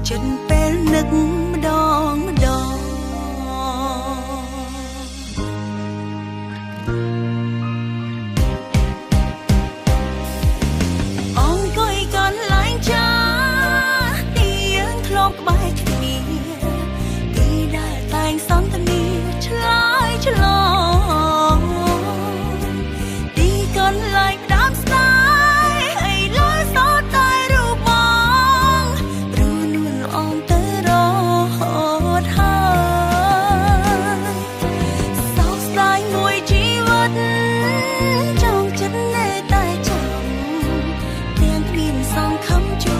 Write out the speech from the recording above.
ចិត្តពេលនឹកម្ដងម្ដងអង្គុយកន្លែងចាទីយើងធ្លាប់ក្បែរគ្នាទីដែលតែងសន្ទនាឆ្លើយឆ្លងទីកន្លែងផ្ដាំស្នេហ៍ឥឡូវសតតែរូបបងព្រោះនួនអងទៅរហូតហើយសោកស្ដាយមួយជីវិតចង់ចិត្តនៅតែចាំទាំងគ្មានសង្ឃឹមជួ